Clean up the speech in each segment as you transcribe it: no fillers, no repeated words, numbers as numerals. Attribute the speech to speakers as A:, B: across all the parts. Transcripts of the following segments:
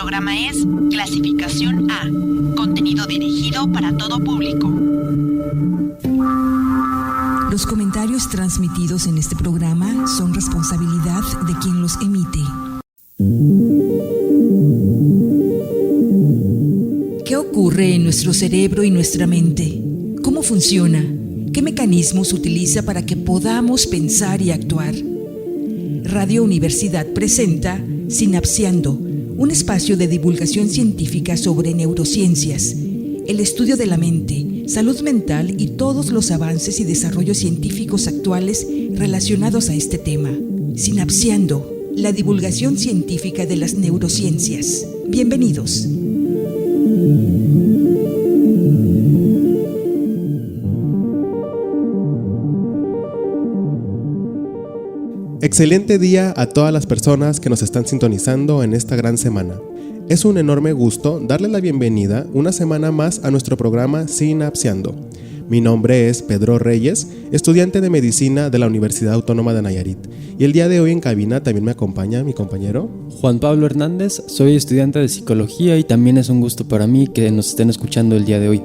A: programa es Clasificación A, contenido dirigido para todo público.
B: Los comentarios transmitidos en este programa son responsabilidad de quien los emite. ¿Qué ocurre en nuestro cerebro y nuestra mente? ¿Cómo funciona? ¿Qué mecanismos utiliza para que podamos pensar y actuar? Radio Universidad presenta Sinapseando, un espacio de divulgación científica sobre neurociencias, el estudio de la mente, salud mental y todos los avances y desarrollos científicos actuales relacionados a este tema. Sinapseando, la divulgación científica de las neurociencias. Bienvenidos.
C: Excelente día a todas las personas que nos están sintonizando en esta gran semana. Es un enorme gusto darle la bienvenida una semana más a nuestro programa Sinapseando. Mi nombre es Pedro Reyes, estudiante de medicina de la Universidad Autónoma de Nayarit. Y el día de hoy en cabina también me acompaña mi compañero
D: Juan Pablo Hernández. Soy estudiante de psicología y también es un gusto para mí que nos estén escuchando el día de hoy.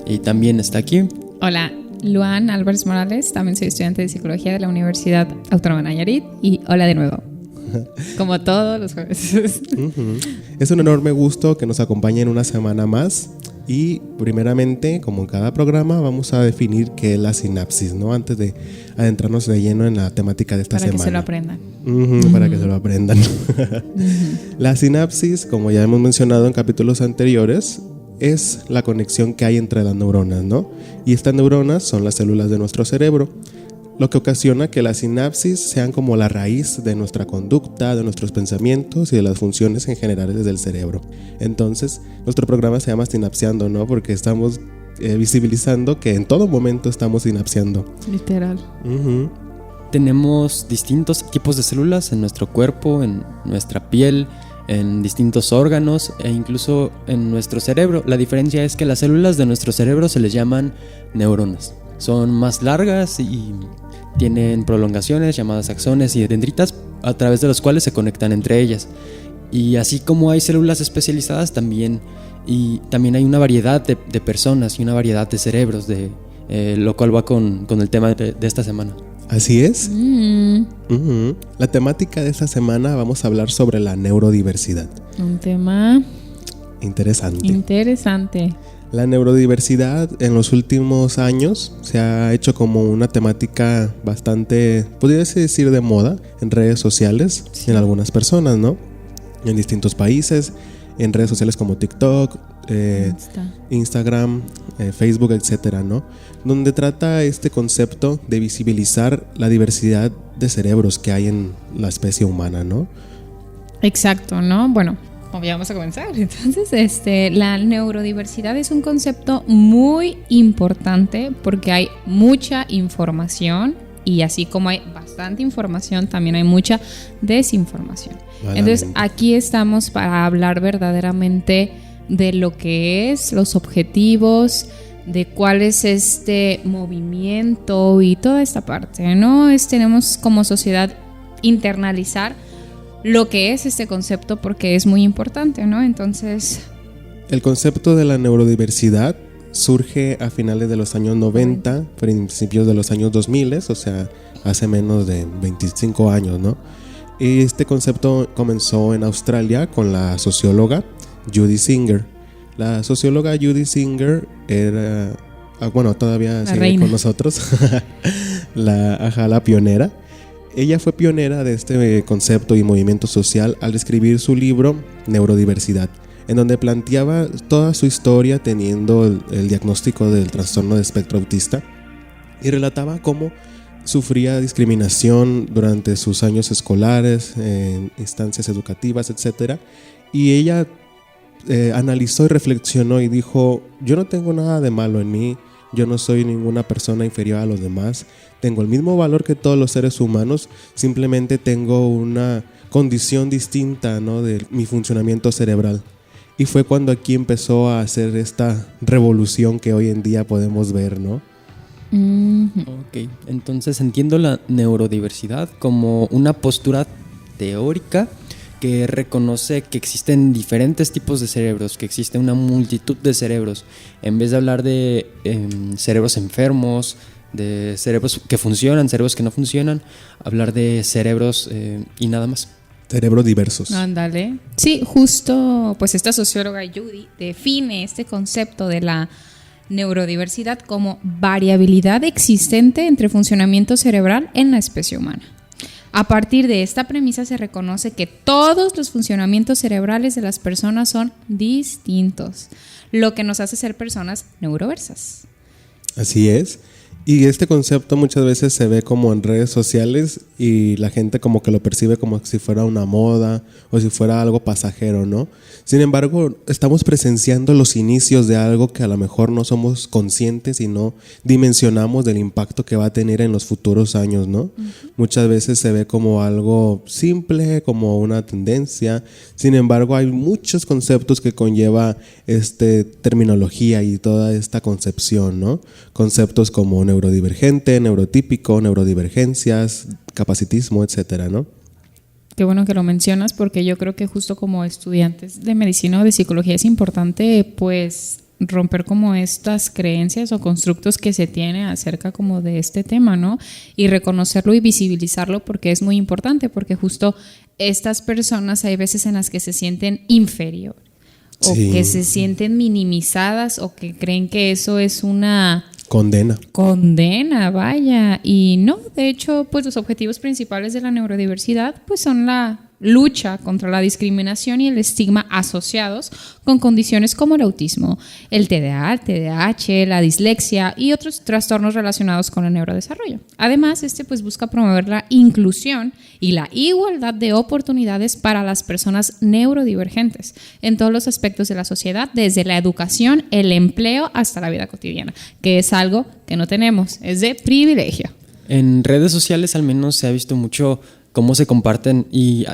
D: Y también está aquí.
E: Hola, Luan Álvarez Morales, también soy estudiante de psicología de la Universidad Autónoma de Nayarit. Y hola de nuevo, como todos los jueves.
C: Es un enorme gusto que nos acompañen una semana más. Y primeramente, como en cada programa, vamos a definir qué es la sinapsis, ¿no? Antes de adentrarnos de lleno en la temática de esta semana.
E: Para que se lo aprendan.
C: Para que se lo aprendan. La sinapsis, como ya hemos mencionado en capítulos anteriores, es la conexión que hay entre las neuronas, ¿no? Y estas neuronas son las células de nuestro cerebro, lo que ocasiona que las sinapsis sean como la raíz de nuestra conducta, de nuestros pensamientos y de las funciones en general del cerebro. Entonces, nuestro programa se llama Sinapseando, ¿no? Porque estamos visibilizando que en todo momento estamos sinapseando.
E: Literal.
D: Tenemos distintos tipos de células en nuestro cuerpo, en nuestra piel, en distintos órganos e incluso en nuestro cerebro. La diferencia es que las células de nuestro cerebro se les llaman neuronas. Son más largas y tienen prolongaciones llamadas axones y dendritas a través de los cuales se conectan entre ellas. Y así como hay células especializadas también hay una variedad de personas y una variedad de cerebros, lo cual va con el tema de esta semana.
C: Así es. La temática de esta semana vamos a hablar sobre la neurodiversidad.
E: Un tema
C: interesante. La neurodiversidad en los últimos años se ha hecho como una temática bastante, podría decir, de moda en redes sociales, sí, en algunas personas, ¿no? En distintos países, en redes sociales como TikTok, Instagram, Facebook, etcétera, ¿no? Donde trata este concepto de visibilizar la diversidad de cerebros que hay en la especie humana, ¿no?
E: Exacto, ¿no? Bueno, ya vamos a comenzar. Entonces, la neurodiversidad es un concepto muy importante porque hay mucha información y así como hay bastante información, también hay mucha desinformación. Entonces, aquí estamos para hablar verdaderamente de lo que es, los objetivos, de cuál es este movimiento y toda esta parte, ¿no? Tenemos como sociedad internalizar lo que es este concepto porque es muy importante, ¿no? Entonces,
C: el concepto de la neurodiversidad surge a finales de los años 90, principios de los años 2000, o sea, hace menos de 25 años, ¿no? Y este concepto comenzó en Australia con la socióloga Judy Singer. La socióloga Judy Singer era, todavía sigue reina con nosotros, la pionera. Ella fue pionera de este concepto y movimiento social al escribir su libro Neurodiversidad, en donde planteaba toda su historia teniendo el diagnóstico del trastorno de espectro autista y relataba cómo sufría discriminación durante sus años escolares, en instancias educativas, etc. Y ella analizó y reflexionó y dijo: yo no tengo nada de malo en mí, yo no soy ninguna persona inferior a los demás, tengo el mismo valor que todos los seres humanos, simplemente tengo una condición distinta, ¿no?, de mi funcionamiento cerebral. Y fue cuando aquí empezó a hacer esta revolución que hoy en día podemos ver, ¿no?
D: Ok, entonces entiendo la neurodiversidad como una postura teórica que reconoce que existen diferentes tipos de cerebros, que existe una multitud de cerebros. En vez de hablar de cerebros enfermos, de cerebros que funcionan, cerebros que no funcionan, hablar de cerebros y nada más.
C: Cerebros diversos.
E: Ándale. Sí, justo, pues esta socióloga Judy define este concepto de la neurodiversidad como variabilidad existente entre funcionamiento cerebral en la especie humana. A partir de esta premisa se reconoce que todos los funcionamientos cerebrales de las personas son distintos, lo que nos hace ser personas neuroversas.
C: Así es. Y este concepto muchas veces se ve como en redes sociales y la gente como que lo percibe como si fuera una moda o si fuera algo pasajero, ¿no? Sin embargo, estamos presenciando los inicios de algo que a lo mejor no somos conscientes y no dimensionamos del impacto que va a tener en los futuros años, ¿no? Uh-huh. Muchas veces se ve como algo simple, como una tendencia. Sin embargo, hay muchos conceptos que conlleva terminología y toda esta concepción, ¿no? Conceptos como neurodivergente, neurotípico, neurodivergencias, capacitismo, etcétera, ¿no?
E: Qué bueno que lo mencionas, porque yo creo que justo como estudiantes de medicina o de psicología es importante pues romper como estas creencias o constructos que se tiene acerca como de este tema, ¿no? Y reconocerlo y visibilizarlo, porque es muy importante, porque justo estas personas hay veces en las que se sienten inferior o sí, que se sienten minimizadas o que creen que eso es una condena, vaya. Y no, de hecho, pues los objetivos principales de la neurodiversidad pues son la lucha contra la discriminación y el estigma asociados con condiciones como el autismo, el TDA, el TDAH, la dislexia y otros trastornos relacionados con el neurodesarrollo. Además, pues busca promover la inclusión y la igualdad de oportunidades para las personas neurodivergentes en todos los aspectos de la sociedad, desde la educación, el empleo hasta la vida cotidiana, que es algo que no tenemos, es de privilegio.
D: En redes sociales al menos se ha visto mucho cómo se comparten y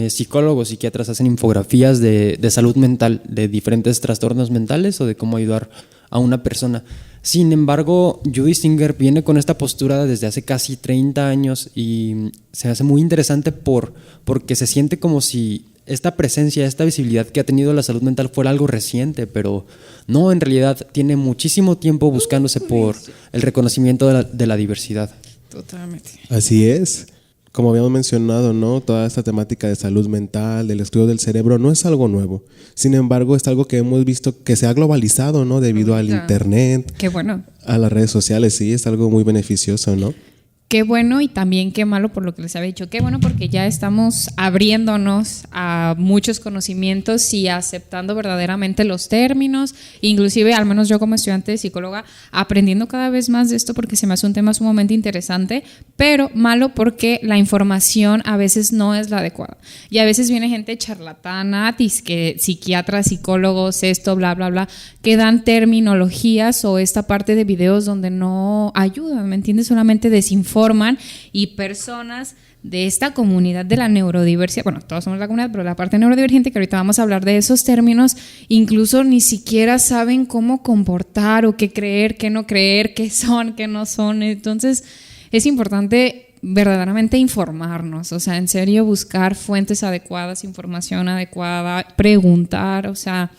D: psicólogos, psiquiatras hacen infografías de salud mental, de diferentes trastornos mentales o de cómo ayudar a una persona. Sin embargo, Judy Singer viene con esta postura desde hace casi 30 años y se hace muy interesante porque se siente como si esta presencia, esta visibilidad que ha tenido la salud mental fuera algo reciente, pero no, en realidad tiene muchísimo tiempo buscándose por el reconocimiento de la diversidad.
E: Totalmente.
C: Así es. Como habíamos mencionado, ¿no? Toda esta temática de salud mental, del estudio del cerebro, no es algo nuevo. Sin embargo, es algo que hemos visto que se ha globalizado, ¿no? Debido al internet.
E: Qué bueno.
C: A las redes sociales, sí, es algo muy beneficioso, ¿no?
E: Qué bueno y también qué malo por lo que les había dicho. Qué bueno porque ya estamos abriéndonos a muchos conocimientos y aceptando verdaderamente los términos, inclusive al menos yo como estudiante de psicóloga aprendiendo cada vez más de esto porque se me hace un tema sumamente interesante, pero malo porque la información a veces no es la adecuada y a veces viene gente charlatana, que psiquiatras, psicólogos, esto, bla, bla, bla, que dan terminologías o esta parte de videos donde no ayudan, ¿me entiendes? Solamente desinforman y personas de esta comunidad de la neurodiversidad, bueno, todos somos la comunidad, pero la parte neurodivergente, que ahorita vamos a hablar de esos términos, incluso ni siquiera saben cómo comportar o qué creer, qué no creer, qué son, qué no son. Entonces es importante verdaderamente informarnos, o sea, en serio buscar fuentes adecuadas, información adecuada, preguntar, o sea,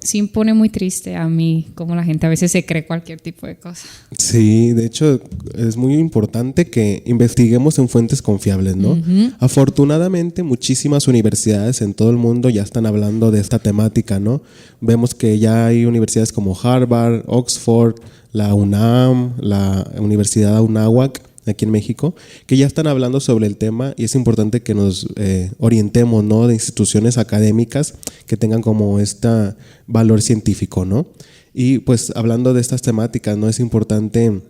E: sí pone muy triste a mí como la gente a veces se cree cualquier tipo de cosa.
C: Sí, de hecho es muy importante que investiguemos en fuentes confiables, ¿no? Uh-huh. Afortunadamente muchísimas universidades en todo el mundo ya están hablando de esta temática, ¿no? Vemos que ya hay universidades como Harvard, Oxford, la UNAM, la Universidad Anáhuac aquí en México, que ya están hablando sobre el tema y es importante que nos orientemos, ¿no? De instituciones académicas que tengan como este valor científico, ¿no? Y pues hablando de estas temáticas, ¿no? Es importante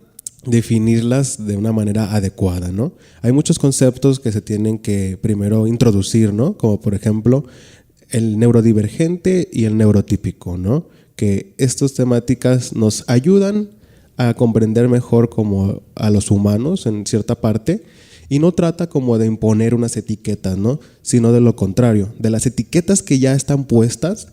C: definirlas de una manera adecuada, ¿no? Hay muchos conceptos que se tienen que primero introducir, ¿no? Como por ejemplo el neurodivergente y el neurotípico, ¿no? Que estas temáticas nos ayudan a comprender mejor como a los humanos en cierta parte y no trata como de imponer unas etiquetas, ¿no? Sino de lo contrario, de las etiquetas que ya están puestas,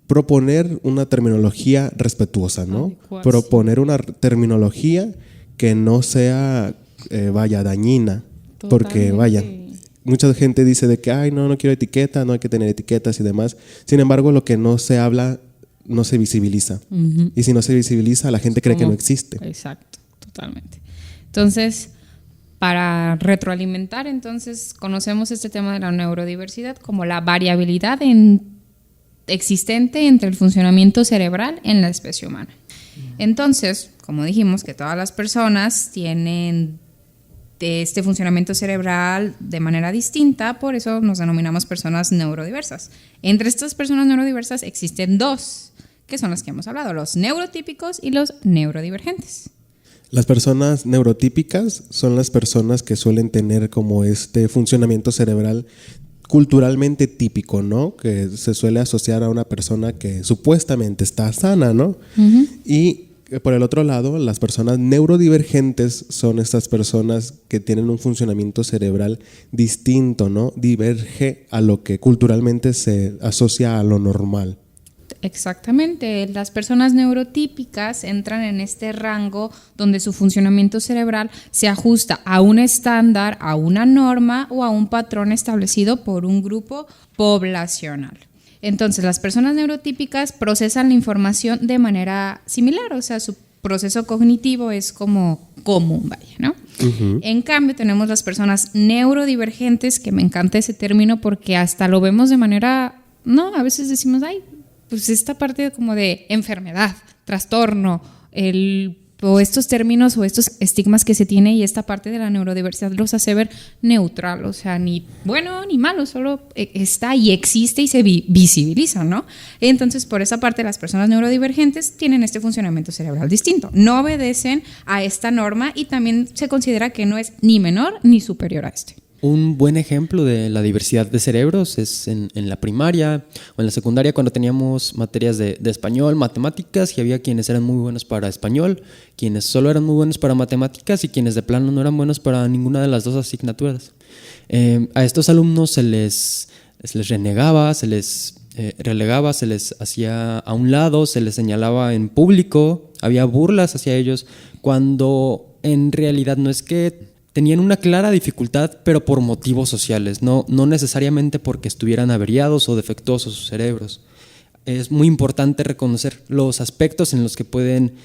C: proponer una terminología respetuosa, ¿no? Proponer una terminología que no sea, dañina. Totalmente. Porque, mucha gente dice de que, ay, no quiero etiqueta, no hay que tener etiquetas y demás. Sin embargo, lo que no se habla no se visibiliza. Y si no se visibiliza, la gente cree que no existe.
E: Exacto, totalmente. Entonces, para retroalimentar, entonces conocemos este tema de la neurodiversidad como la variabilidad existente entre el funcionamiento cerebral en la especie humana. Entonces, como dijimos, que todas las personas tienen este funcionamiento cerebral de manera distinta, por eso nos denominamos personas neurodiversas. Entre estas personas neurodiversas existen dos, que son las que hemos hablado, los neurotípicos y los neurodivergentes.
C: Las personas neurotípicas son las personas que suelen tener como este funcionamiento cerebral culturalmente típico, ¿no? Que se suele asociar a una persona que supuestamente está sana, ¿no? Y por el otro lado, las personas neurodivergentes son estas personas que tienen un funcionamiento cerebral distinto, ¿no? Diverge a lo que culturalmente se asocia a lo normal.
E: Exactamente, las personas neurotípicas entran en este rango donde su funcionamiento cerebral se ajusta a un estándar, a una norma o a un patrón establecido por un grupo poblacional. Entonces, las personas neurotípicas procesan la información de manera similar, o sea, su proceso cognitivo es como común, vaya, ¿no? En cambio, tenemos las personas neurodivergentes, que me encanta ese término porque hasta lo vemos de manera, no, a veces decimos, ay, pues esta parte como de enfermedad, trastorno, o estos términos o estos estigmas que se tiene, y esta parte de la neurodiversidad los hace ver neutral, o sea, ni bueno ni malo, solo está y existe y se visibiliza, ¿no? Entonces, por esa parte, las personas neurodivergentes tienen este funcionamiento cerebral distinto, no obedecen a esta norma y también se considera que no es ni menor ni superior a este.
D: Un buen ejemplo de la diversidad de cerebros es en la primaria o en la secundaria, cuando teníamos materias de español, matemáticas, y había quienes eran muy buenos para español, quienes solo eran muy buenos para matemáticas y quienes de plano no eran buenos para ninguna de las dos asignaturas. A estos alumnos se les renegaba, se les relegaba, se les hacía a un lado, se les señalaba en público, había burlas hacia ellos, cuando en realidad no es que tenían una clara dificultad, pero por motivos sociales, no necesariamente porque estuvieran averiados o defectuosos sus cerebros. Es muy importante reconocer los aspectos en los que pueden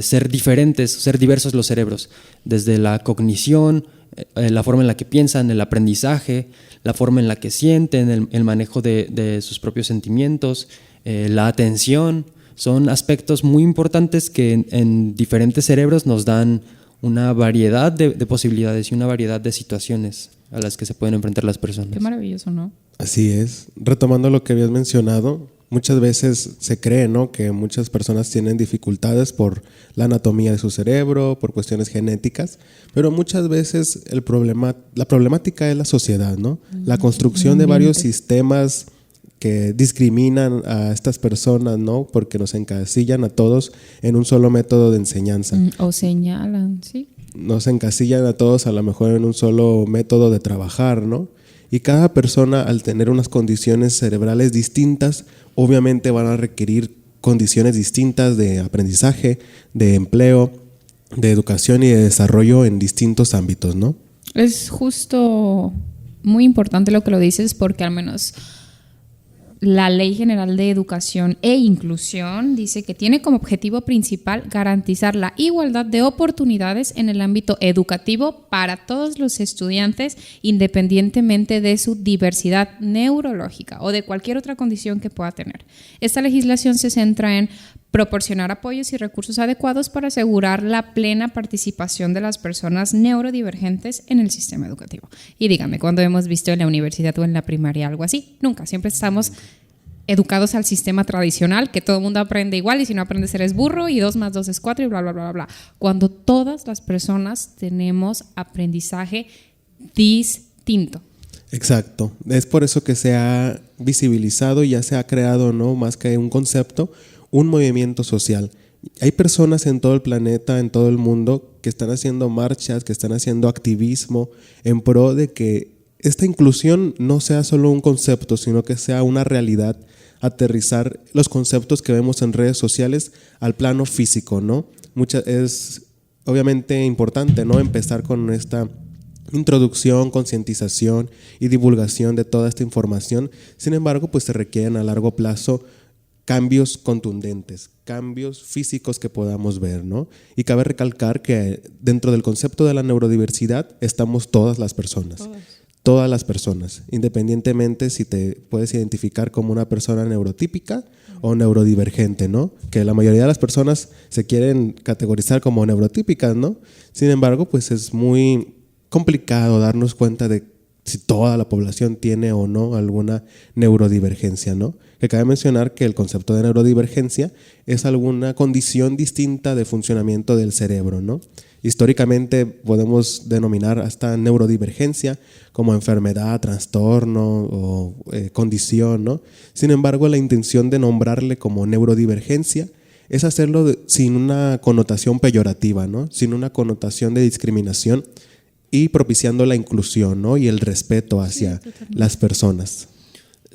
D: ser diferentes, ser diversos los cerebros, desde la cognición, la forma en la que piensan, el aprendizaje, la forma en la que sienten, el manejo de sus propios sentimientos, la atención. Son aspectos muy importantes que en diferentes cerebros nos dan una variedad de posibilidades y una variedad de situaciones a las que se pueden enfrentar las personas.
E: Qué maravilloso, ¿no?
C: Así es. Retomando lo que habías mencionado, muchas veces se cree, ¿no?, que muchas personas tienen dificultades por la anatomía de su cerebro, por cuestiones genéticas, pero muchas veces la problemática es la sociedad, ¿no? La construcción de varios sistemas que discriminan a estas personas, ¿no?, porque nos encasillan a todos en un solo método de enseñanza.
E: O señalan, sí.
C: Nos encasillan a todos a lo mejor en un solo método de trabajar, ¿no? Y cada persona, al tener unas condiciones cerebrales distintas, obviamente van a requerir condiciones distintas de aprendizaje, de empleo, de educación y de desarrollo en distintos ámbitos, ¿no?
E: Es justo muy importante lo que lo dices, porque al menos la Ley General de Educación e Inclusión dice que tiene como objetivo principal garantizar la igualdad de oportunidades en el ámbito educativo para todos los estudiantes, independientemente de su diversidad neurológica o de cualquier otra condición que pueda tener. Esta legislación se centra en proporcionar apoyos y recursos adecuados para asegurar la plena participación de las personas neurodivergentes en el sistema educativo. Y dígame, ¿cuándo hemos visto en la universidad o en la primaria algo así? Nunca, siempre estamos educados al sistema tradicional, que todo el mundo aprende igual y si no aprendes eres burro y 2 más 2 es 4 y bla, bla, bla, bla. Cuando todas las personas tenemos aprendizaje distinto.
C: Exacto, es por eso que se ha visibilizado y ya se ha creado, ¿no?, más que un concepto, un movimiento social. Hay personas en todo el planeta, en todo el mundo, que están haciendo marchas, que están haciendo activismo en pro de que esta inclusión no sea solo un concepto, sino que sea una realidad, aterrizar los conceptos que vemos en redes sociales al plano físico, ¿no? Es obviamente importante, ¿no?, empezar con esta introducción, concientización y divulgación de toda esta información. Sin embargo, pues se requieren a largo plazo cambios contundentes, cambios físicos que podamos ver, ¿no? Y cabe recalcar que dentro del concepto de la neurodiversidad estamos todas las personas. Todas las personas, independientemente si te puedes identificar como una persona neurotípica o neurodivergente, ¿no? Que la mayoría de las personas se quieren categorizar como neurotípicas, ¿no? Sin embargo, pues es muy complicado darnos cuenta de si toda la población tiene o no alguna neurodivergencia, ¿no? Que cabe mencionar que el concepto de neurodivergencia es alguna condición distinta de funcionamiento del cerebro, ¿no? Históricamente podemos denominar hasta neurodivergencia como enfermedad, trastorno o condición, ¿no? Sin embargo, la intención de nombrarle como neurodivergencia es hacerlo sin una connotación peyorativa, ¿no? Sin una connotación de discriminación y propiciando la inclusión, ¿no? Y el respeto hacia las personas.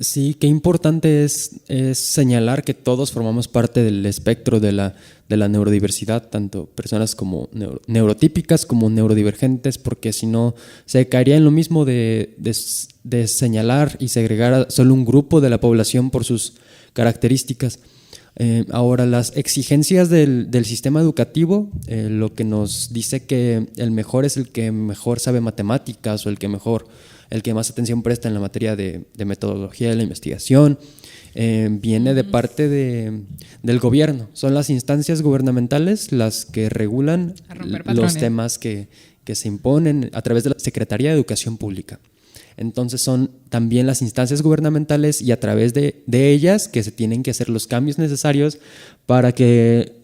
D: Sí, qué importante es señalar que todos formamos parte del espectro de la neurodiversidad, tanto personas como neurotípicas como neurodivergentes, porque si no se caería en lo mismo de señalar y segregar a solo un grupo de la población por sus características. Ahora, las exigencias del sistema educativo, lo que nos dice que el mejor es el que mejor sabe matemáticas o el que más atención presta en la materia de metodología de la investigación, viene de parte del gobierno. Son las instancias gubernamentales las que regulan los temas que se imponen a través de la Secretaría de Educación Pública. Entonces son también las instancias gubernamentales y a través de ellas que se tienen que hacer los cambios necesarios para que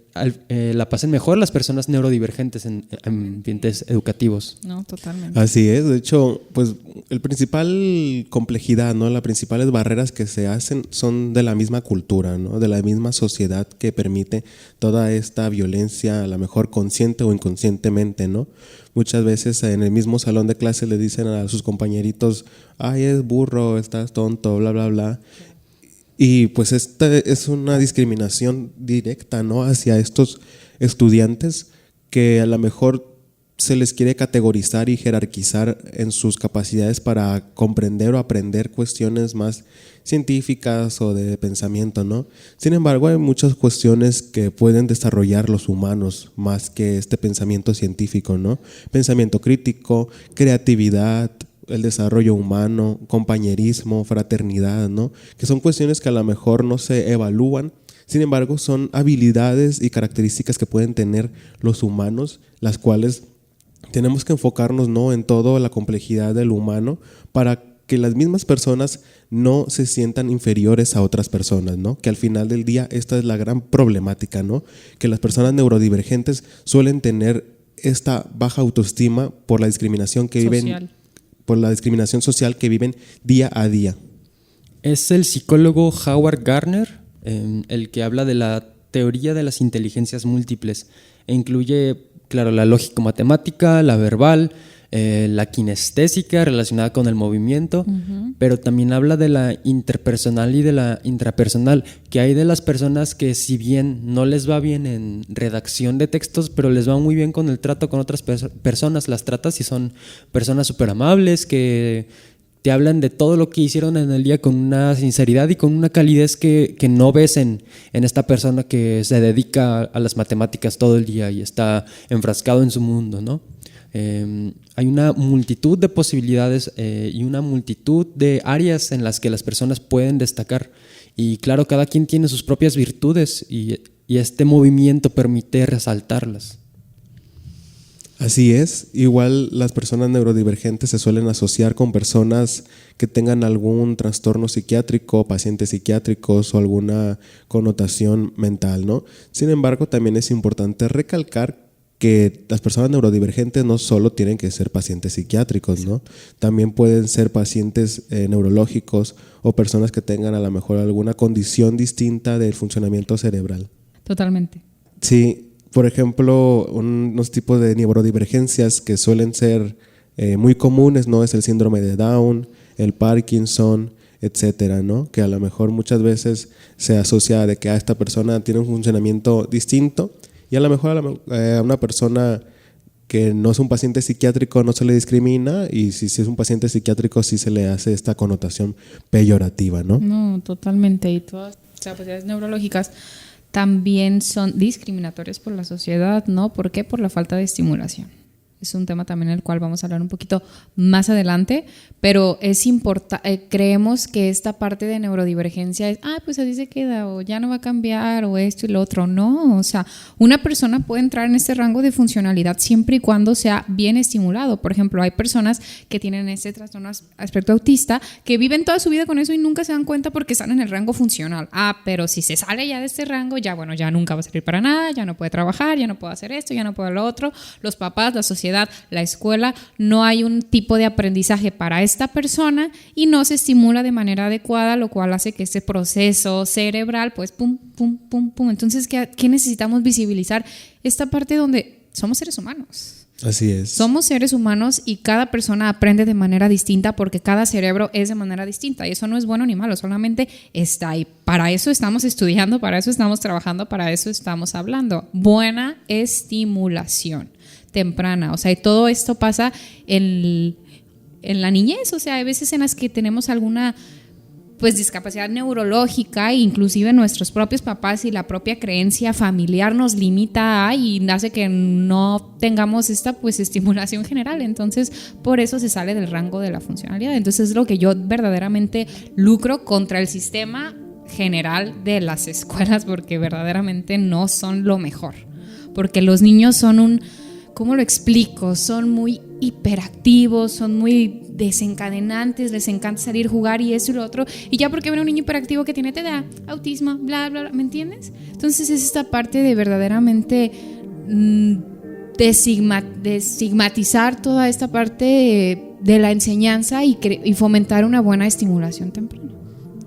D: la pasen mejor las personas neurodivergentes en ambientes educativos.
E: No, totalmente.
C: Así es, de hecho, pues el principal complejidad, ¿no? Las principales barreras que se hacen son de la misma cultura, ¿no? De la misma sociedad que permite toda esta violencia, a lo mejor consciente o inconscientemente, ¿no? Muchas veces en el mismo salón de clase le dicen a sus compañeritos, ay, es burro, estás tonto, bla, bla, bla. Y pues esta es una discriminación directa, ¿no? Hacia estos estudiantes que a lo mejor se les quiere categorizar y jerarquizar en sus capacidades para comprender o aprender cuestiones más científicas o de pensamiento, ¿no? Sin embargo, hay muchas cuestiones que pueden desarrollar los humanos más que este pensamiento científico, ¿no? Pensamiento crítico, creatividad, el desarrollo humano, compañerismo, fraternidad, ¿no? Que son cuestiones que a lo mejor no se evalúan, sin embargo son habilidades y características que pueden tener los humanos, las cuales tenemos que enfocarnos, ¿no? En toda la complejidad del humano para que las mismas personas no se sientan inferiores a otras personas, ¿no? Que al final del día esta es la gran problemática, ¿no? Que las personas neurodivergentes suelen tener esta baja autoestima por la discriminación que viven, por la discriminación social que viven día a día.
D: Es el psicólogo Howard Gardner el que habla de la teoría de las inteligencias múltiples e incluye, claro, la lógico-matemática, la verbal, la kinestésica relacionada con el movimiento, pero también habla de la interpersonal y de la intrapersonal, que hay de las personas que si bien no les va bien en redacción de textos, pero les va muy bien con el trato con otras personas, las tratas y son personas súper amables que te hablan de todo lo que hicieron en el día con una sinceridad y con una calidez que no ves en esta persona que se dedica a las matemáticas todo el día y está enfrascado en su mundo, ¿no? Hay una multitud de posibilidades y una multitud de áreas en las que las personas pueden destacar y claro, cada quien tiene sus propias virtudes y este movimiento permite resaltarlas.
C: Así es, igual las personas neurodivergentes se suelen asociar con personas que tengan algún trastorno psiquiátrico, pacientes psiquiátricos o alguna connotación mental, ¿no? Sin embargo, también es importante recalcar que las personas neurodivergentes no solo tienen que ser pacientes psiquiátricos, ¿no? También pueden ser pacientes neurológicos o personas que tengan a lo mejor alguna condición distinta del funcionamiento cerebral.
E: Totalmente.
C: Sí, por ejemplo, unos tipos de neurodivergencias que suelen ser muy comunes, ¿no? Es el síndrome de Down, el Parkinson, etcétera, ¿no? Que a lo mejor muchas veces se asocia de que esta persona tiene un funcionamiento distinto y a lo mejor a una persona que no es un paciente psiquiátrico no se le discrimina, y si es un paciente psiquiátrico sí se le hace esta connotación peyorativa, ¿no?
E: No, totalmente. Y todas las capacidades neurológicas también son discriminatorias por la sociedad, ¿no? ¿Por qué? Por la falta de estimulación. Es un tema también el cual vamos a hablar un poquito más adelante, pero es importante, creemos que esta parte de neurodivergencia es, pues así se queda, o ya no va a cambiar, o esto y lo otro. No, o sea, una persona puede entrar en este rango de funcionalidad siempre y cuando sea bien estimulado. Por ejemplo, hay personas que tienen este trastorno aspecto autista que viven toda su vida con eso y nunca se dan cuenta porque están en el rango funcional. Pero si se sale ya de este rango, ya bueno, ya nunca va a servir para nada, ya no puede trabajar, ya no puede hacer esto, ya no puede lo otro. Los papás, la sociedad, la escuela, no hay un tipo de aprendizaje para esta persona y no se estimula de manera adecuada, lo cual hace que este proceso cerebral pues pum, pum, pum, pum. Entonces, ¿qué necesitamos visibilizar? Esta parte donde somos seres humanos.
C: Así es.
E: Somos seres humanos y cada persona aprende de manera distinta porque cada cerebro es de manera distinta y eso no es bueno ni malo, solamente está ahí. Para eso estamos estudiando, para eso estamos trabajando, para eso estamos hablando. Buena estimulación temprana, o sea, y todo esto pasa en la niñez, o sea, hay veces en las que tenemos alguna pues discapacidad neurológica, inclusive nuestros propios papás y la propia creencia familiar nos limita y hace que no tengamos esta pues estimulación general, entonces por eso se sale del rango de la funcionalidad. Entonces es lo que yo verdaderamente lucro contra el sistema general de las escuelas, porque verdaderamente no son lo mejor, porque los niños son ¿cómo lo explico? Son muy hiperactivos, son muy desencadenantes, les encanta salir, jugar y eso y lo otro, y ya porque ven a un niño hiperactivo que tiene TDA, autismo, bla, bla, bla, ¿me entiendes? Entonces es esta parte de verdaderamente destigmatizar toda esta parte de la enseñanza y fomentar una buena estimulación temprana.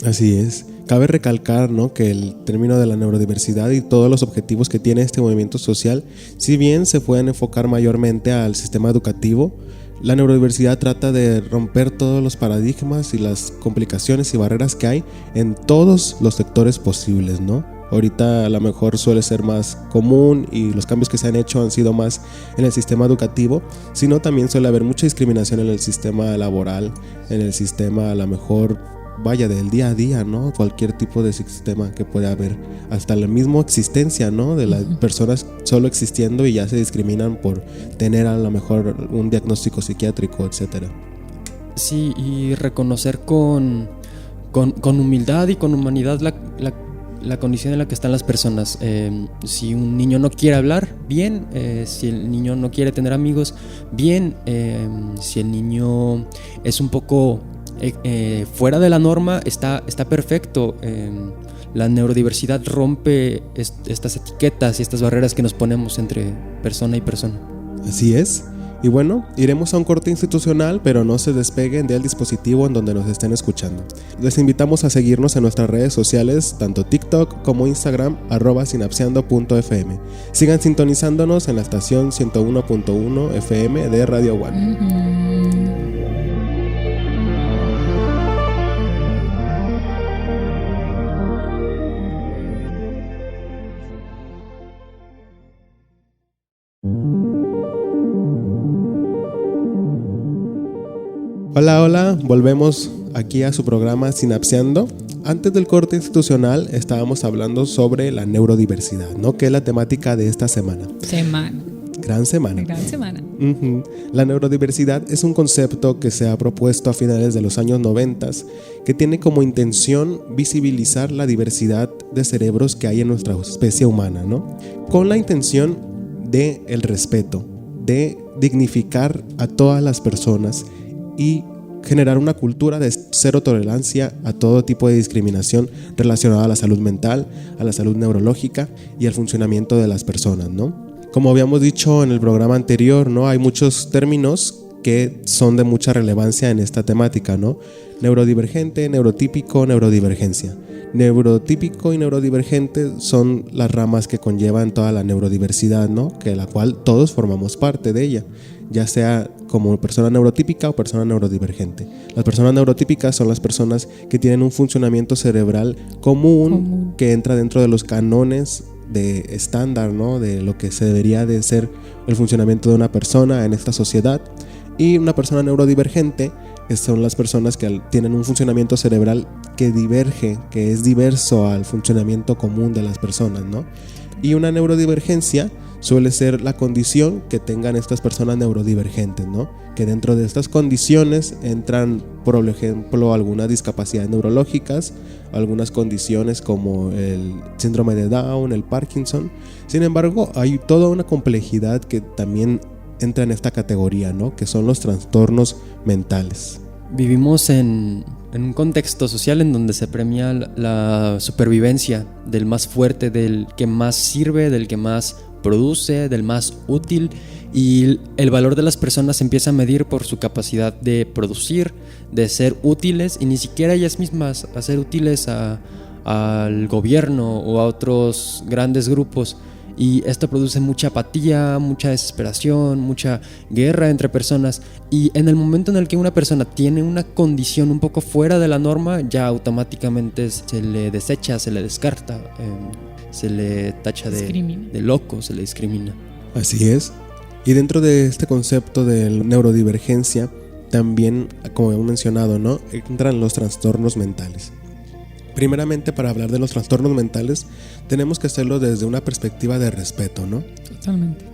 C: Así es. Cabe recalcar, ¿no?, que el término de la neurodiversidad y todos los objetivos que tiene este movimiento social, si bien se pueden enfocar mayormente al sistema educativo, la neurodiversidad trata de romper todos los paradigmas y las complicaciones y barreras que hay en todos los sectores posibles, ¿no? Ahorita a lo mejor suele ser más común y los cambios que se han hecho han sido más en el sistema educativo, sino también suele haber mucha discriminación en el sistema laboral, en el sistema a lo mejor del día a día, ¿no? Cualquier tipo de sistema que pueda haber, hasta la misma existencia, ¿no?, de las personas solo existiendo y ya se discriminan por tener a lo mejor un diagnóstico psiquiátrico, etcétera.
D: Sí, y reconocer con humildad y con humanidad la condición en la que están las personas. Si un niño no quiere hablar, bien. Si el niño no quiere tener amigos, bien. Si el niño es un poco fuera de la norma, está perfecto. La neurodiversidad rompe estas etiquetas y estas barreras que nos ponemos entre persona y persona.
C: Así es. Y bueno, iremos a un corte institucional, pero no se despeguen del dispositivo en donde nos estén escuchando. Les invitamos a seguirnos en nuestras redes sociales, tanto TikTok como Instagram, @sinapseando.fm. Sigan sintonizándonos en la estación 101.1 FM de Radio One. Hola, volvemos aquí a su programa Sinapseando. Antes del corte institucional estábamos hablando sobre la neurodiversidad, ¿no?, que es la temática de esta semana. Gran semana. La neurodiversidad es un concepto que se ha propuesto a finales de los años 90, que tiene como intención visibilizar la diversidad de cerebros que hay en nuestra especie humana, ¿no?, con la intención de el respeto, de dignificar a todas las personas y generar una cultura de cero tolerancia a todo tipo de discriminación relacionada a la salud mental, a la salud neurológica y al funcionamiento de las personas, ¿no? Como habíamos dicho en el programa anterior, ¿no?, hay muchos términos que son de mucha relevancia en esta temática, ¿no? Neurodivergente, neurotípico, neurodivergencia. Neurotípico y neurodivergente son las ramas que conllevan toda la neurodiversidad, ¿no?, que la cual todos formamos parte de ella, ya sea como persona neurotípica o persona neurodivergente. Las personas neurotípicas son las personas que tienen un funcionamiento cerebral común. Que entra dentro de los cánones de estándar, ¿no? De lo que se debería de ser el funcionamiento de una persona en esta sociedad. Y una persona neurodivergente son las personas que tienen un funcionamiento cerebral que diverge, que es diverso al funcionamiento común de las personas, ¿no? Y una neurodivergencia suele ser la condición que tengan estas personas neurodivergentes, ¿no? Que dentro de estas condiciones entran, por ejemplo, algunas discapacidades neurológicas, algunas condiciones como el síndrome de Down, el Parkinson. Sin embargo, hay toda una complejidad que también entra en esta categoría, ¿no? Que son los trastornos mentales.
D: Vivimos en un contexto social en donde se premia la supervivencia del más fuerte, del que más sirve, del que más produce, del más útil, y el valor de las personas se empieza a medir por su capacidad de producir, de ser útiles, y ni siquiera ellas mismas a ser útiles al gobierno o a otros grandes grupos. Y esto produce mucha apatía, mucha desesperación, mucha guerra entre personas. Y en el momento en el que una persona tiene una condición un poco fuera de la norma, ya automáticamente se le desecha, se le descarta, se le tacha de loco, se le discrimina.
C: Así es. Y dentro de este concepto de neurodivergencia, también, como hemos mencionado, ¿no? Entran los trastornos mentales. Primeramente, para hablar de los trastornos mentales, tenemos que hacerlo desde una perspectiva de respeto, ¿no?
E: Totalmente.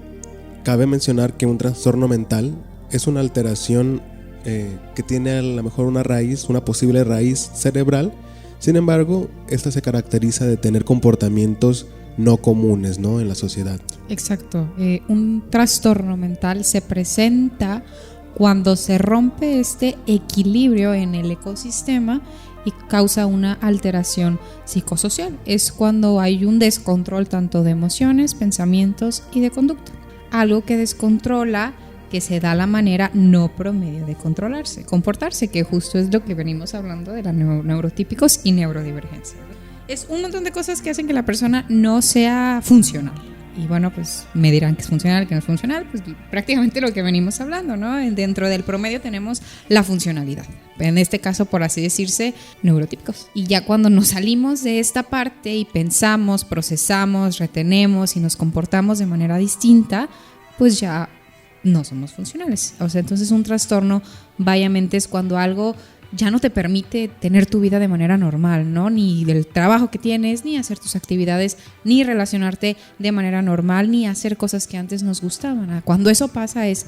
C: Cabe mencionar que un trastorno mental es una alteración que tiene a lo mejor una raíz, una posible raíz cerebral. Sin embargo, esta se caracteriza de tener comportamientos no comunes, ¿no? En la sociedad.
E: Exacto. Un trastorno mental se presenta cuando se rompe este equilibrio en el ecosistema y causa una alteración psicosocial. Es cuando hay un descontrol tanto de emociones, pensamientos y de conducta. Algo que descontrola, que se da la manera no promedio de comportarse, que justo es lo que venimos hablando de los neurotípicos y neurodivergencia. Es un montón de cosas que hacen que la persona no sea funcional. Y bueno, pues me dirán que es funcional, que no es funcional, pues prácticamente lo que venimos hablando, ¿no? Dentro del promedio tenemos la funcionalidad. En este caso, por así decirse, neurotípicos. Y ya cuando nos salimos de esta parte y pensamos, procesamos, retenemos y nos comportamos de manera distinta, pues ya no somos funcionales. O sea, entonces un trastorno, vayamente, es cuando algo ya no te permite tener tu vida de manera normal, ¿no? Ni del trabajo que tienes, ni hacer tus actividades, ni relacionarte de manera normal, ni hacer cosas que antes nos gustaban. Cuando eso pasa es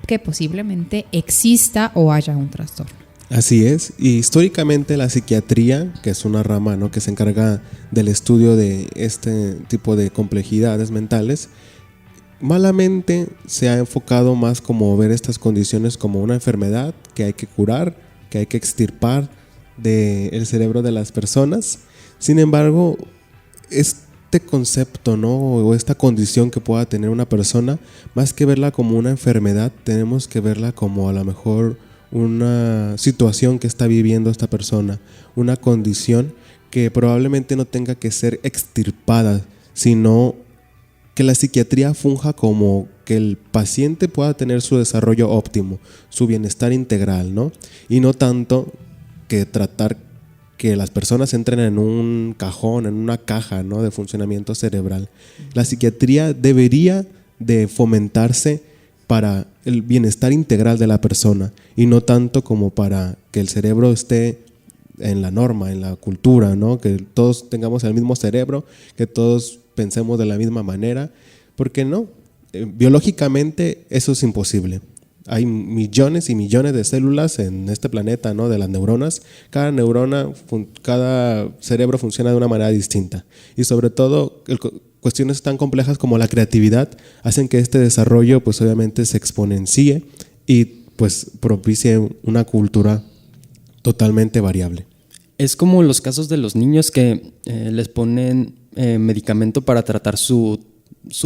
E: que posiblemente exista o haya un trastorno.
C: Así es, y históricamente la psiquiatría, que es una rama, ¿no? Que se encarga del estudio de este tipo de complejidades mentales, malamente se ha enfocado más como ver estas condiciones como una enfermedad que hay que curar, que hay que extirpar del cerebro de las personas. Sin embargo, este concepto, ¿no? O esta condición que pueda tener una persona, más que verla como una enfermedad, tenemos que verla como a lo mejor una situación que está viviendo esta persona, una condición que probablemente no tenga que ser extirpada, sino que la psiquiatría funja como que el paciente pueda tener su desarrollo óptimo, su bienestar integral, ¿no? Y no tanto que tratar que las personas entren en un cajón, en una caja, ¿no? De funcionamiento cerebral. La psiquiatría debería de fomentarse para el bienestar integral de la persona y no tanto como para que el cerebro esté en la norma, en la cultura, ¿no? Que todos tengamos el mismo cerebro, que todos pensemos de la misma manera, porque no, biológicamente eso es imposible. Hay millones y millones de células en este planeta, ¿no? De las neuronas. Cada neurona, cada cerebro funciona de una manera distinta. Y sobre todo, cuestiones tan complejas como la creatividad hacen que este desarrollo, pues obviamente, se exponencie y pues propicie una cultura totalmente variable.
D: Es como los casos de los niños que les ponen medicamento para tratar su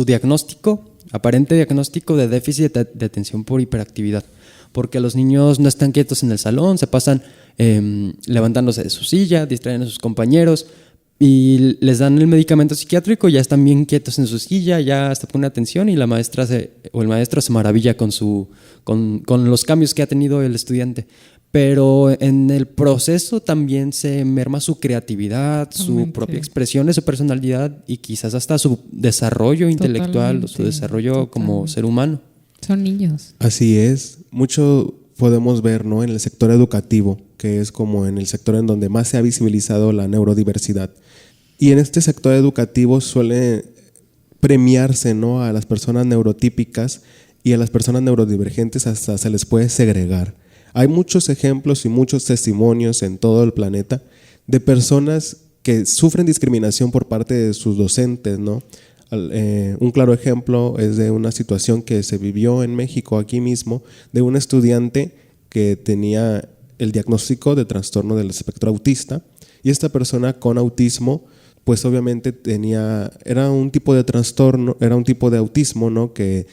D: diagnóstico, aparente diagnóstico de déficit de atención por hiperactividad, porque los niños no están quietos en el salón, se pasan levantándose de su silla, distraen a sus compañeros y les dan el medicamento psiquiátrico, ya están bien quietos en su silla, ya hasta ponen atención y la maestra o el maestro se maravilla con los cambios que ha tenido el estudiante. pero en el proceso también se merma su creatividad, su propia expresión de su personalidad y quizás hasta su desarrollo intelectual o su desarrollo como ser humano.
E: Son niños.
C: Así es. Mucho podemos ver, ¿no?, en el sector educativo, que es como en el sector en donde más se ha visibilizado la neurodiversidad. Y en este sector educativo suele premiarse, ¿no?, a las personas neurotípicas, y a las personas neurodivergentes hasta se les puede segregar. Hay muchos ejemplos y muchos testimonios en todo el planeta de personas que sufren discriminación por parte de sus docentes, ¿no? Un claro ejemplo es de una situación que se vivió en México, aquí mismo, de un estudiante que tenía el diagnóstico de trastorno del espectro autista, y esta persona con autismo, pues obviamente era un tipo de trastorno, era un tipo de autismo, ¿no?, que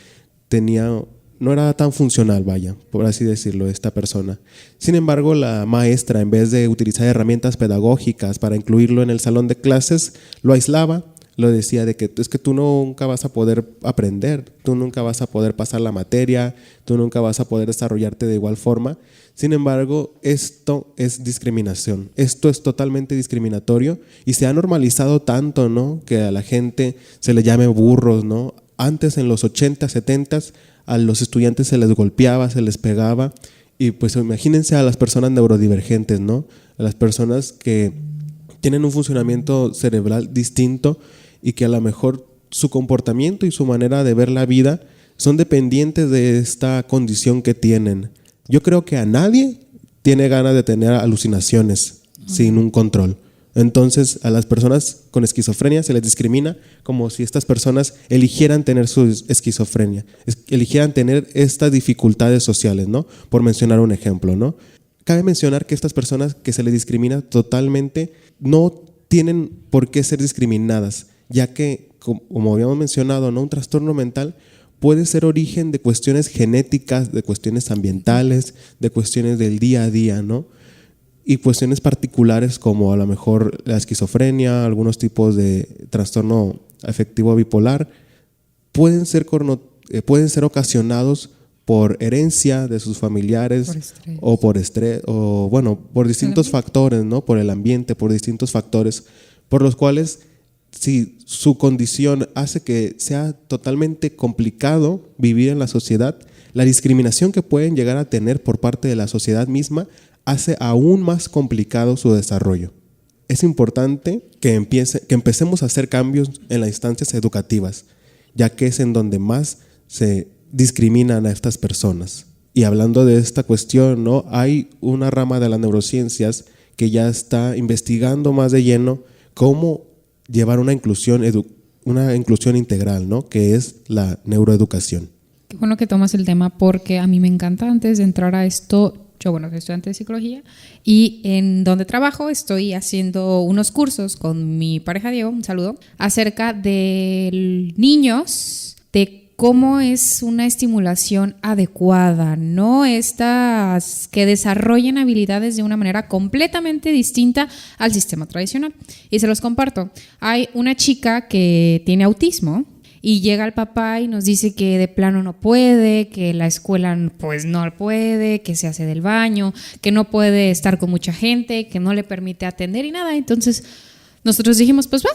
C: no era tan funcional, vaya, por así decirlo, esta persona. Sin embargo, la maestra, en vez de utilizar herramientas pedagógicas para incluirlo en el salón de clases, lo aislaba, lo decía de que es que tú nunca vas a poder aprender, tú nunca vas a poder pasar la materia, tú nunca vas a poder desarrollarte de igual forma. Sin embargo, esto es discriminación, esto es totalmente discriminatorio y se ha normalizado tanto, ¿no?, que a la gente se le llame burros, ¿no? Antes, en los 80, 70, a los estudiantes se les golpeaba, se les pegaba, y pues imagínense a las personas neurodivergentes, ¿no?, a las personas que tienen un funcionamiento cerebral distinto y que a lo mejor su comportamiento y su manera de ver la vida son dependientes de esta condición que tienen. Yo creo que a nadie tiene ganas de tener alucinaciones sin un control. Entonces, a las personas con esquizofrenia se les discrimina como si estas personas eligieran tener su esquizofrenia, eligieran tener estas dificultades sociales, ¿no? Por mencionar un ejemplo, ¿no? Cabe mencionar que estas personas que se les discrimina totalmente no tienen por qué ser discriminadas, ya que, como habíamos mencionado, ¿no?, un trastorno mental puede ser origen de cuestiones genéticas, de cuestiones ambientales, de cuestiones del día a día, ¿no?, y cuestiones particulares como a lo mejor la esquizofrenia, algunos tipos de trastorno afectivo bipolar, pueden ser ocasionados por herencia de sus familiares, o por estrés, o bueno, por distintos factores, ¿no?, por el ambiente, por distintos factores, por los cuales, si su condición hace que sea totalmente complicado vivir en la sociedad, la discriminación que pueden llegar a tener por parte de la sociedad misma hace aún más complicado su desarrollo. Es importante que empecemos a hacer cambios en las instancias educativas, ya que es en donde más se discriminan a estas personas. Y hablando de esta cuestión, ¿no?, hay una rama de las neurociencias que ya está investigando más de lleno cómo llevar una inclusión integral, ¿no?, que es la neuroeducación.
E: Qué bueno que tomas el tema, porque a mí me encanta. Antes de entrar a esto, yo, soy estudiante de psicología, y en donde trabajo estoy haciendo unos cursos con mi pareja Diego, un saludo, acerca de niños, de cómo es una estimulación adecuada, no estas que desarrollen habilidades de una manera completamente distinta al sistema tradicional. Y se los comparto. Hay una chica que tiene autismo, y llega el papá y nos dice que de plano no puede, que la escuela pues no puede, que se hace del baño, que no puede estar con mucha gente, que no le permite atender y nada. Entonces nosotros dijimos, pues va,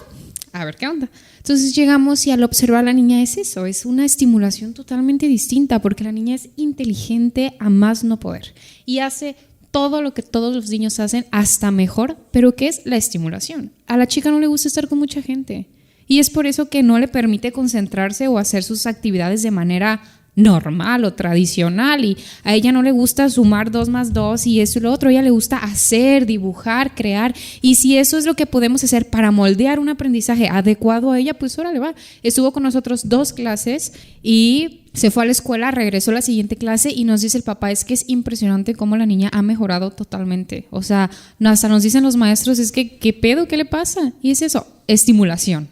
E: a ver qué onda. Entonces llegamos y al observar a la niña es eso, es una estimulación totalmente distinta, porque la niña es inteligente a más no poder y hace todo lo que todos los niños hacen, hasta mejor, pero ¿qué es la estimulación? A la chica no le gusta estar con mucha gente. Y es por eso que no le permite concentrarse o hacer sus actividades de manera normal o tradicional, y a ella no le gusta sumar 2 más 2 y eso y lo otro. A ella le gusta hacer, dibujar, crear, y si eso es lo que podemos hacer para moldear un aprendizaje adecuado a ella, pues órale va. Estuvo con nosotros 2 clases y se fue a la escuela, regresó a la siguiente clase y nos dice el papá, es que es impresionante cómo la niña ha mejorado totalmente. O sea, hasta nos dicen los maestros, es que ¿qué pedo? ¿Qué le pasa? Y es eso, estimulación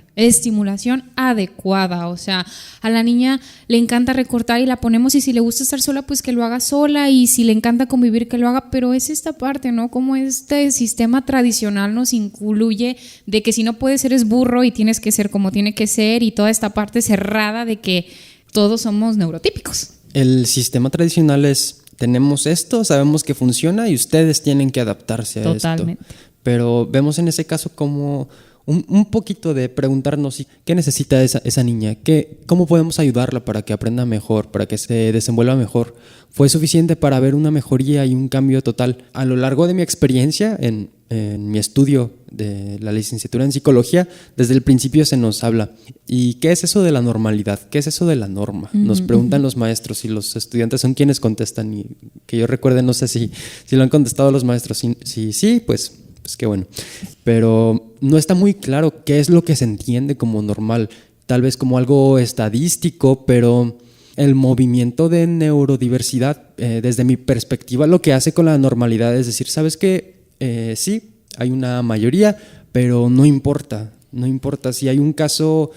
E: adecuada. O sea, a la niña le encanta recortar y la ponemos, y si le gusta estar sola, pues que lo haga sola, y si le encanta convivir, que lo haga. Pero es esta parte, ¿no? Como este sistema tradicional nos incluye de que si no puedes ser eres burro y tienes que ser como tiene que ser, y toda esta parte cerrada de que todos somos neurotípicos.
D: El sistema tradicional es tenemos esto, sabemos que funciona y ustedes tienen que adaptarse a
E: Totalmente.
D: esto. Pero vemos en ese caso como un poquito de preguntarnos qué necesita esa niña, cómo podemos ayudarla para que aprenda mejor, para que se desenvuelva mejor. Fue suficiente para ver una mejoría y un cambio total. A lo largo de mi experiencia en mi estudio de la licenciatura en psicología, desde el principio se nos habla. ¿Y qué es eso de la normalidad? ¿Qué es eso de la norma? Nos preguntan los maestros y los estudiantes son quienes contestan. Y que yo recuerde, no sé si lo han contestado los maestros. Si sí, pues qué bueno. Pero no está muy claro qué es lo que se entiende como normal. Tal vez como algo estadístico, pero el movimiento de neurodiversidad, desde mi perspectiva, lo que hace con la normalidad es decir, ¿sabes qué? Sí, hay una mayoría, pero no importa si hay un caso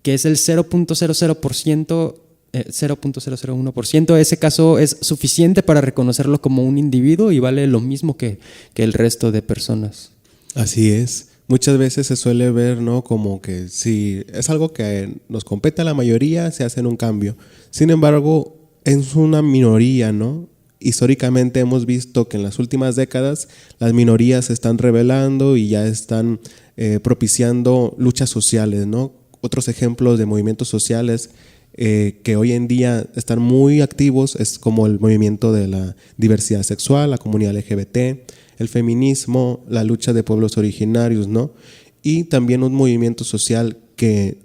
D: que es el 0.00%, 0.001%, ese caso es suficiente para reconocerlo como un individuo y vale lo mismo que el resto de personas.
C: Así es. Muchas veces se suele ver, ¿no?, como que si es algo que nos compete a la mayoría, se hace un cambio. Sin embargo, es una minoría, ¿no? Históricamente hemos visto que en las últimas décadas las minorías se están rebelando y ya están propiciando luchas sociales, ¿no? Otros ejemplos de movimientos sociales que hoy en día están muy activos es como el movimiento de la diversidad sexual, la comunidad LGBT, el feminismo, la lucha de pueblos originarios, ¿no? Y también un movimiento social que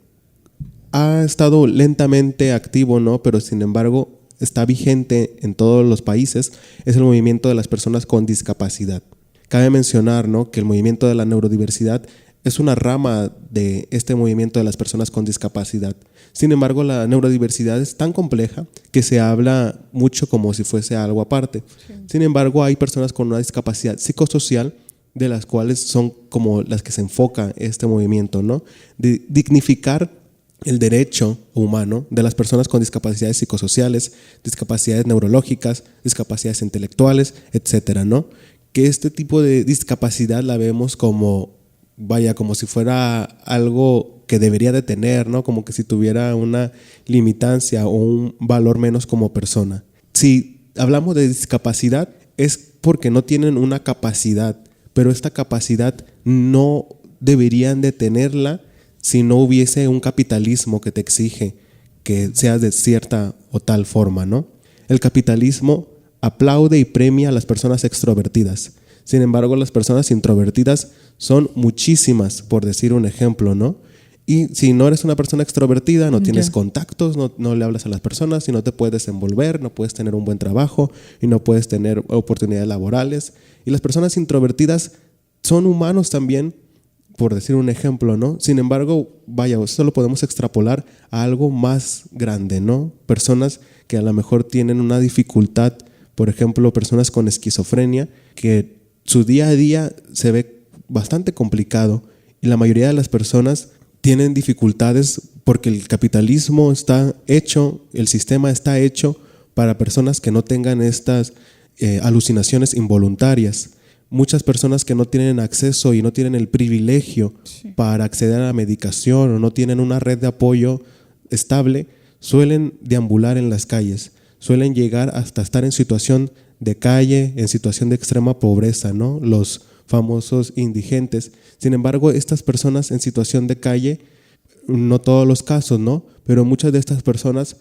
C: ha estado lentamente activo, ¿no?, pero sin embargo está vigente en todos los países, es el movimiento de las personas con discapacidad. Cabe mencionar, ¿no?, que el movimiento de la neurodiversidad es una rama de este movimiento de las personas con discapacidad. Sin embargo, la neurodiversidad es tan compleja que se habla mucho como si fuese algo aparte. Sí. Sin embargo, hay personas con una discapacidad psicosocial de las cuales son como las que se enfoca este movimiento, ¿no? De dignificar el derecho humano de las personas con discapacidades psicosociales, discapacidades neurológicas, discapacidades intelectuales, etcétera, ¿no? Que este tipo de discapacidad la vemos como si fuera algo que debería de tener, ¿no? Como que si tuviera una limitancia o un valor menos como persona. Si hablamos de discapacidad es porque no tienen una capacidad, pero esta capacidad no deberían de tenerla si no hubiese un capitalismo que te exige que seas de cierta o tal forma, ¿no? El capitalismo aplaude y premia a las personas extrovertidas. Sin embargo, las personas introvertidas son muchísimas, por decir un ejemplo, ¿no? Y si no eres una persona extrovertida, no tienes contactos, no le hablas a las personas y no te puedes desenvolver, no puedes tener un buen trabajo y no puedes tener oportunidades laborales. Y las personas introvertidas son humanos también, por decir un ejemplo, ¿no? Sin embargo, esto lo podemos extrapolar a algo más grande, ¿no? Personas que a lo mejor tienen una dificultad, por ejemplo, personas con esquizofrenia, que su día a día se ve bastante complicado y la mayoría de las personas tienen dificultades porque el capitalismo está hecho, el sistema está hecho para personas que no tengan estas alucinaciones involuntarias. Muchas personas que no tienen acceso y no tienen el privilegio para acceder a la medicación o no tienen una red de apoyo estable, suelen deambular en las calles, suelen llegar hasta estar en situación de calle, en situación de extrema pobreza, ¿no? Los famosos indigentes. Sin embargo, estas personas en situación de calle, no todos los casos, ¿no?, pero muchas de estas personas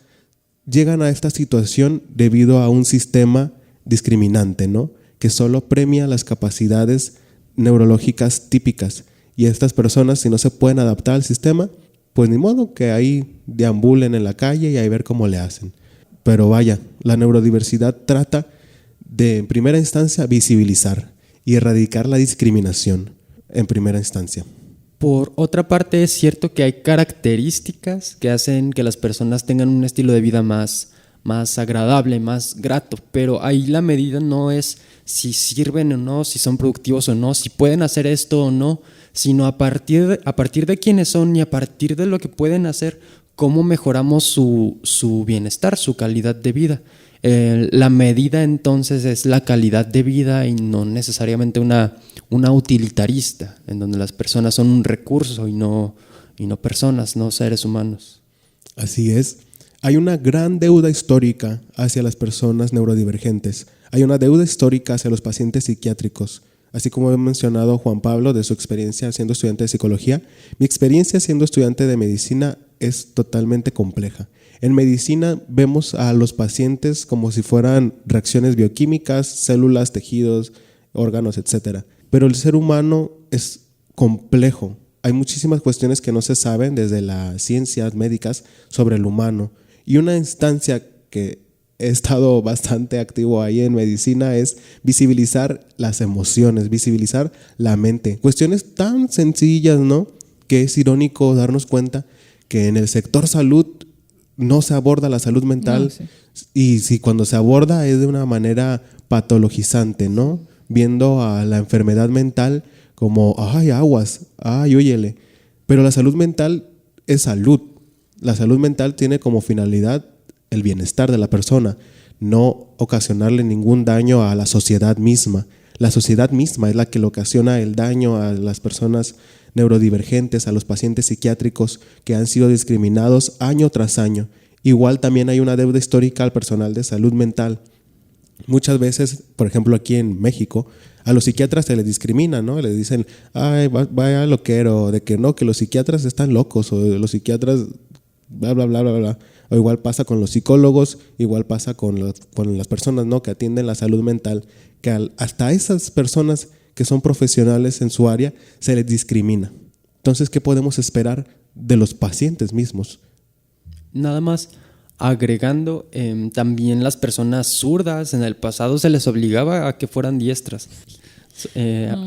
C: llegan a esta situación debido a un sistema discriminante, ¿no?, que solo premia las capacidades neurológicas típicas. Y estas personas, si no se pueden adaptar al sistema, pues ni modo, que ahí deambulen en la calle y ahí ver cómo le hacen. Pero vaya, la neurodiversidad trata de, en primera instancia, visibilizar y erradicar la discriminación en primera instancia.
D: Por otra parte, es cierto que hay características que hacen que las personas tengan un estilo de vida más agradable, más grato, pero ahí la medida no es si sirven o no, si son productivos o no, si pueden hacer esto o no, sino a partir de quiénes son y a partir de lo que pueden hacer, cómo mejoramos su bienestar, su calidad de vida. La medida entonces es la calidad de vida y no necesariamente una utilitarista, en donde las personas son un recurso y no personas, no seres humanos.
C: Así es. Hay una gran deuda histórica hacia las personas neurodivergentes. Hay una deuda histórica hacia los pacientes psiquiátricos. Así como he mencionado Juan Pablo de su experiencia siendo estudiante de psicología, mi experiencia siendo estudiante de medicina es totalmente compleja. En medicina vemos a los pacientes como si fueran reacciones bioquímicas, células, tejidos, órganos, etc. Pero el ser humano es complejo. Hay muchísimas cuestiones que no se saben desde las ciencias médicas sobre el humano. Y una instancia que he estado bastante activo ahí en medicina es visibilizar las emociones, visibilizar la mente. Cuestiones tan sencillas, ¿no? Que es irónico darnos cuenta que en el sector salud no se aborda la salud mental. No, sí. Y si cuando se aborda es de una manera patologizante, ¿no? Viendo a la enfermedad mental como, ay, aguas, ay, óyele. Pero la salud mental es salud. La salud mental tiene como finalidad el bienestar de la persona, no ocasionarle ningún daño a la sociedad misma. La sociedad misma es la que le ocasiona el daño a las personas neurodivergentes, a los pacientes psiquiátricos que han sido discriminados año tras año. Igual también hay una deuda histórica al personal de salud mental. Muchas veces, por ejemplo aquí en México, a los psiquiatras se les discrimina, ¿no? Les dicen, ay, vaya loquero, de que no, que los psiquiatras están locos, o los psiquiatras bla, bla, bla, bla, bla. O igual pasa con los psicólogos, igual pasa con las personas, ¿no? Que atienden la salud mental, que hasta esas personas que son profesionales en su área se les discrimina. Entonces, ¿qué podemos esperar de los pacientes mismos?
D: Nada más agregando, también las personas zurdas en el pasado se les obligaba a que fueran diestras,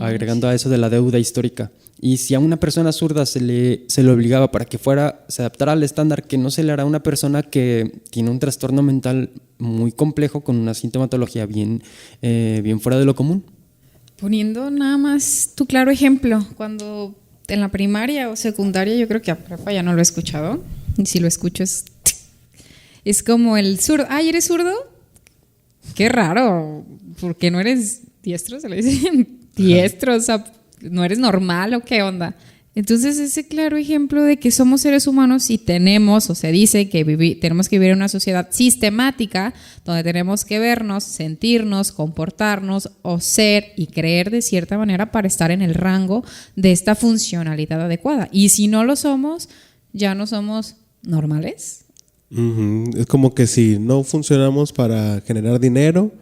D: agregando a eso de la deuda histórica. Y si a una persona zurda se le obligaba para que se adaptara al estándar que no se le hará a una persona que tiene un trastorno mental muy complejo con una sintomatología bien fuera de lo común.
E: Poniendo nada más tu claro ejemplo, cuando en la primaria o secundaria, yo creo que a prepa ya no lo he escuchado, y si lo escucho es como el zurdo. Ay, ¿eres zurdo? Qué raro, porque no eres diestro, se le dicen diestro, o sea, ¿no eres normal o qué onda? Entonces ese claro ejemplo de que somos seres humanos y tenemos, o se dice que tenemos que vivir en una sociedad sistemática donde tenemos que vernos, sentirnos, comportarnos o ser y creer de cierta manera para estar en el rango de esta funcionalidad adecuada. Y si no lo somos, ya no somos normales.
C: Es como que si no funcionamos para generar dinero,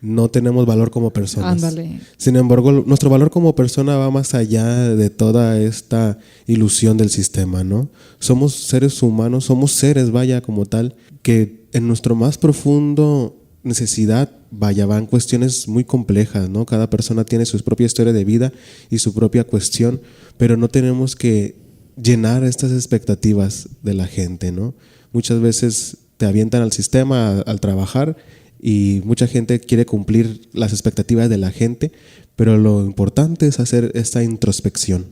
C: no tenemos valor como personas.
E: Ándale.
C: Sin embargo, nuestro valor como persona va más allá de toda esta ilusión del sistema, ¿no? Somos seres humanos, somos seres, vaya, como tal, que en nuestro más profundo necesidad, vaya, van cuestiones muy complejas, ¿no? Cada persona tiene su propia historia de vida y su propia cuestión, pero no tenemos que llenar estas expectativas de la gente, ¿no? Muchas veces te avientan al sistema al trabajar y mucha gente quiere cumplir las expectativas de la gente, pero lo importante es hacer esta introspección.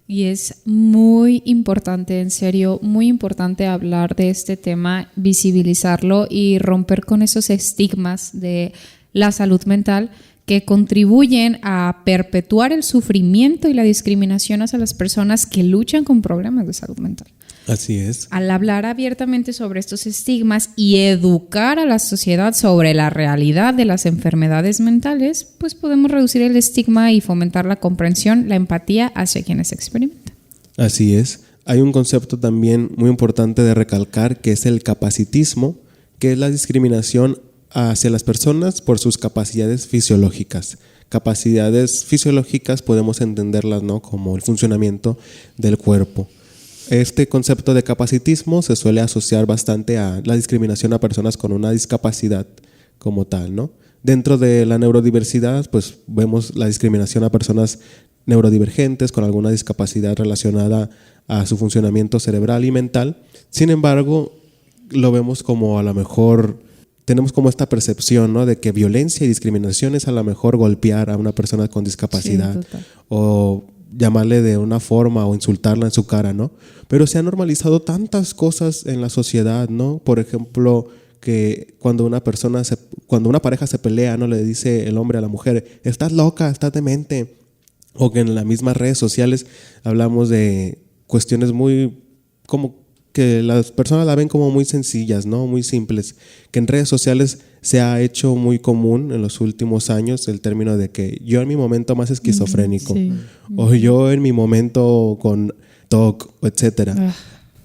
E: Y es muy importante, en serio, muy importante hablar de este tema, visibilizarlo y romper con esos estigmas de la salud mental que contribuyen a perpetuar el sufrimiento y la discriminación hacia las personas que luchan con problemas de salud mental.
C: Así es.
E: Al hablar abiertamente sobre estos estigmas y educar a la sociedad sobre la realidad de las enfermedades mentales, pues podemos reducir el estigma y fomentar la comprensión, la empatía hacia quienes experimentan.
C: Así es. Hay un concepto también muy importante de recalcar que es el capacitismo, que es la discriminación hacia las personas por sus capacidades fisiológicas. Capacidades fisiológicas podemos entenderlas, ¿no?, como el funcionamiento del cuerpo. Este concepto de capacitismo se suele asociar bastante a la discriminación a personas con una discapacidad como tal, ¿no? Dentro de la neurodiversidad, pues vemos la discriminación a personas neurodivergentes con alguna discapacidad relacionada a su funcionamiento cerebral y mental. Sin embargo, lo vemos como a lo mejor, tenemos como esta percepción, ¿no?, de que violencia y discriminación es a lo mejor golpear a una persona con discapacidad, sí, o llamarle de una forma o insultarla en su cara, ¿no? Pero se han normalizado tantas cosas en la sociedad, ¿no? Por ejemplo, que cuando una pareja se pelea, ¿no?, le dice el hombre a la mujer, estás loca, estás demente. O que en las mismas redes sociales hablamos de cuestiones muy como que las personas la ven como muy sencillas, ¿no? Muy simples, que en redes sociales se ha hecho muy común en los últimos años el término de que yo en mi momento más esquizofrénico,
E: Sí.
C: o yo en mi momento con TOC, etcétera.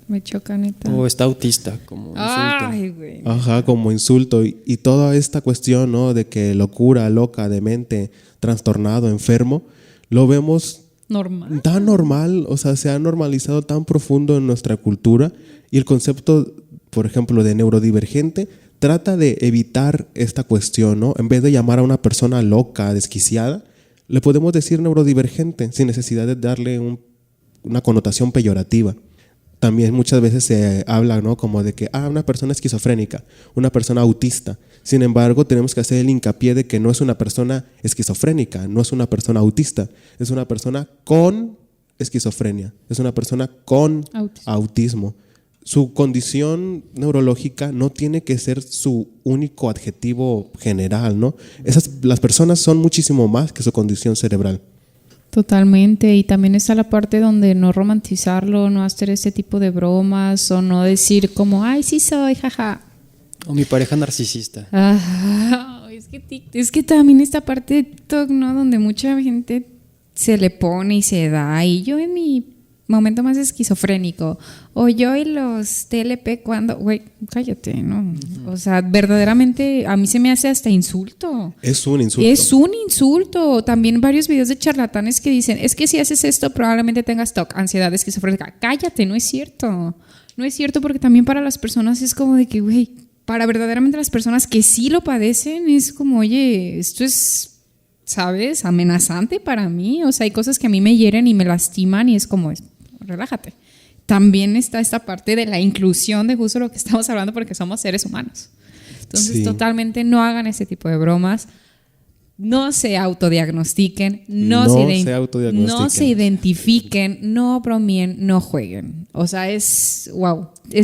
E: Me choca, neta.
D: O está autista, como insulto.
E: Ay, güey.
C: Ajá, como insulto. Y toda esta cuestión, ¿no? De que locura, loca, demente, trastornado, enfermo, lo vemos
E: Normal.
C: tan normal, o sea, se ha normalizado tan profundo en nuestra cultura, y el concepto, por ejemplo, de neurodivergente trata de evitar esta cuestión, ¿no? En vez de llamar a una persona loca, desquiciada, le podemos decir neurodivergente sin necesidad de darle una connotación peyorativa. También muchas veces se habla, ¿no? Como de que, una persona esquizofrénica, una persona autista. Sin embargo, tenemos que hacer el hincapié de que no es una persona esquizofrénica, no es una persona autista, es una persona con esquizofrenia, es una persona con autismo. Su condición neurológica no tiene que ser su único adjetivo general, ¿no? Las personas son muchísimo más que su condición cerebral.
E: Totalmente, y también está la parte donde no romantizarlo, no hacer ese tipo de bromas o no decir como, ay, sí soy, jaja.
D: O mi pareja narcisista.
E: Es que también esta parte de TikTok, ¿no? Donde mucha gente se le pone y se da, y yo en mi momento más esquizofrénico, o yo y los TLP cuando, güey, cállate, ¿no? O sea, verdaderamente a mí se me hace hasta insulto.
C: Es un insulto.
E: Es un insulto. También varios videos de charlatanes que dicen, es que si haces esto probablemente tengas TOC, ansiedad esquizofrénica. Cállate, no es cierto. No es cierto, porque también para las personas es como de que, güey, para verdaderamente las personas que sí lo padecen es como, oye, esto es, ¿sabes? Amenazante para mí. O sea, hay cosas que a mí me hieren y me lastiman y es como, relájate. También está esta parte de la inclusión de justo lo que estamos hablando, porque somos seres humanos. Entonces,
C: sí,
E: totalmente no hagan ese tipo de bromas. No se autodiagnostiquen, no se identifiquen, no bromeen, no jueguen. O sea, es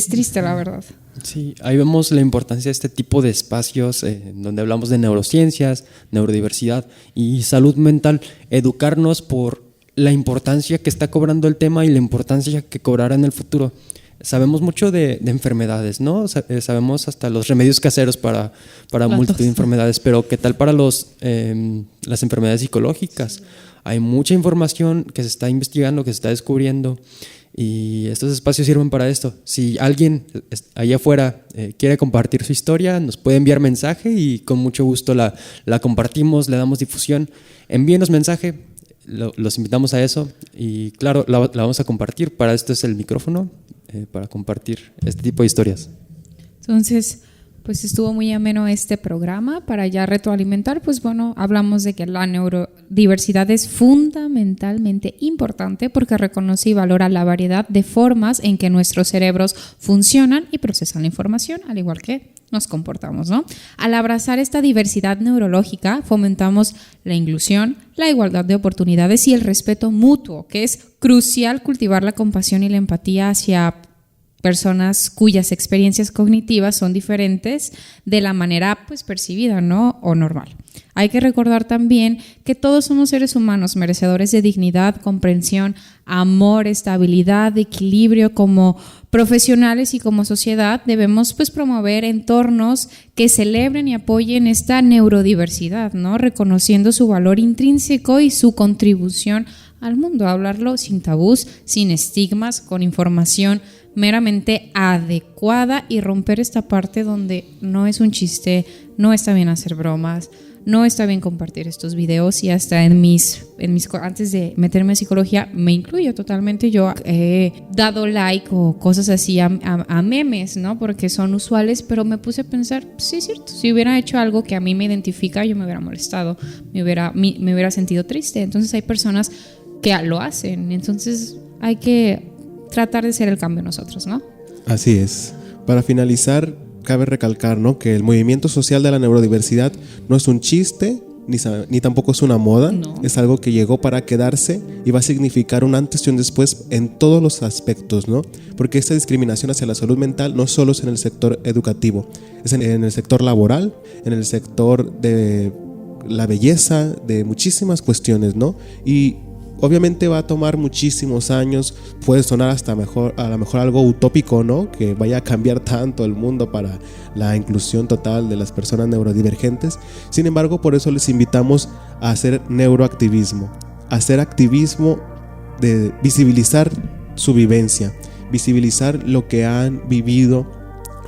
E: triste, la verdad.
D: Sí, ahí vemos la importancia de este tipo de espacios donde hablamos de neurociencias, neurodiversidad y salud mental, educarnos por la importancia que está cobrando el tema y la importancia que cobrará en el futuro. Sabemos mucho de enfermedades, ¿no? Sabemos hasta los remedios caseros para multitud de enfermedades, pero ¿qué tal para las enfermedades psicológicas? Hay mucha información que se está investigando, que se está descubriendo, y estos espacios sirven para esto. Si alguien allá afuera quiere compartir su historia, nos puede enviar mensaje y con mucho gusto la compartimos, le damos difusión. Envíenos mensaje, los invitamos a eso y claro, la vamos a compartir. Para esto es el micrófono, para compartir este tipo de historias.
E: Entonces, pues estuvo muy ameno este programa. Para ya retroalimentar, pues bueno, hablamos de que la neurodiversidad es fundamentalmente importante porque reconoce y valora la variedad de formas en que nuestros cerebros funcionan y procesan la información, al igual que nos comportamos, ¿no? Al abrazar esta diversidad neurológica, fomentamos la inclusión, la igualdad de oportunidades y el respeto mutuo, que es crucial cultivar la compasión y la empatía hacia personas cuyas experiencias cognitivas son diferentes de la manera pues percibida, ¿no? O normal. Hay que recordar también que todos somos seres humanos merecedores de dignidad, comprensión, amor, estabilidad, equilibrio. Como profesionales y como sociedad debemos pues promover entornos que celebren y apoyen esta neurodiversidad, ¿no? Reconociendo su valor intrínseco y su contribución al mundo. Hablarlo sin tabús, sin estigmas, con información meramente adecuada y romper esta parte donde no es un chiste, no está bien hacer bromas, no está bien compartir estos videos. Y hasta en mis antes de meterme en psicología me incluyo totalmente. Yo he dado like o cosas así a memes, ¿no? Porque son usuales, pero me puse a pensar, sí es cierto, si hubiera hecho algo que a mí me identifica, yo me hubiera molestado, me hubiera sentido triste. Entonces hay personas que lo hacen, entonces hay que tratar de ser el cambio nosotros, ¿no?
C: Así es. Para finalizar, cabe recalcar, ¿no?, que el movimiento social de la neurodiversidad no es un chiste, ni tampoco es una moda, no. Es algo que llegó para quedarse y va a significar un antes y un después en todos los aspectos, ¿no? Porque esta discriminación hacia la salud mental no solo es en el sector educativo, es en el sector laboral, en el sector de la belleza, de muchísimas cuestiones, ¿no? Y obviamente va a tomar muchísimos años, puede sonar hasta a lo mejor algo utópico, ¿no? Que vaya a cambiar tanto el mundo para la inclusión total de las personas neurodivergentes. Sin embargo, por eso les invitamos a hacer neuroactivismo, a hacer activismo de visibilizar su vivencia, visibilizar lo que han vivido,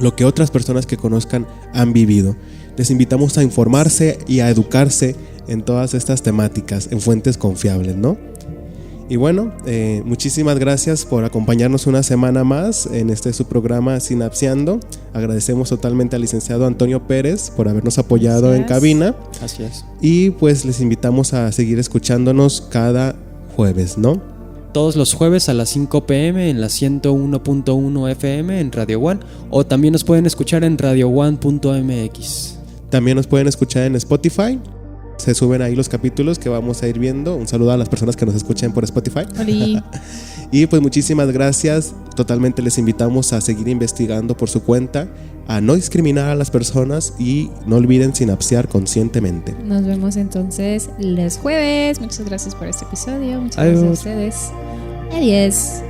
C: lo que otras personas que conozcan han vivido. Les invitamos a informarse y a educarse en todas estas temáticas, en fuentes confiables, ¿no? Y bueno, muchísimas gracias por acompañarnos una semana más en su programa Sinapseando. Agradecemos totalmente al licenciado Antonio Pérez por habernos apoyado en cabina.
D: Así es.
C: Y pues les invitamos a seguir escuchándonos cada jueves, ¿no?
D: Todos los jueves a las 5 p.m. en la 101.1 FM en Radio One, o también nos pueden escuchar en radioone.mx.
C: También nos pueden escuchar en Spotify. Se suben ahí los capítulos que vamos a ir viendo. Un saludo a las personas que nos escuchen por Spotify. Y pues muchísimas gracias. Totalmente les invitamos a seguir investigando por su cuenta, a no discriminar a las personas y no olviden sinapsear conscientemente.
E: Nos vemos entonces los jueves. Muchas gracias por este episodio. Muchas gracias a ustedes. Adiós.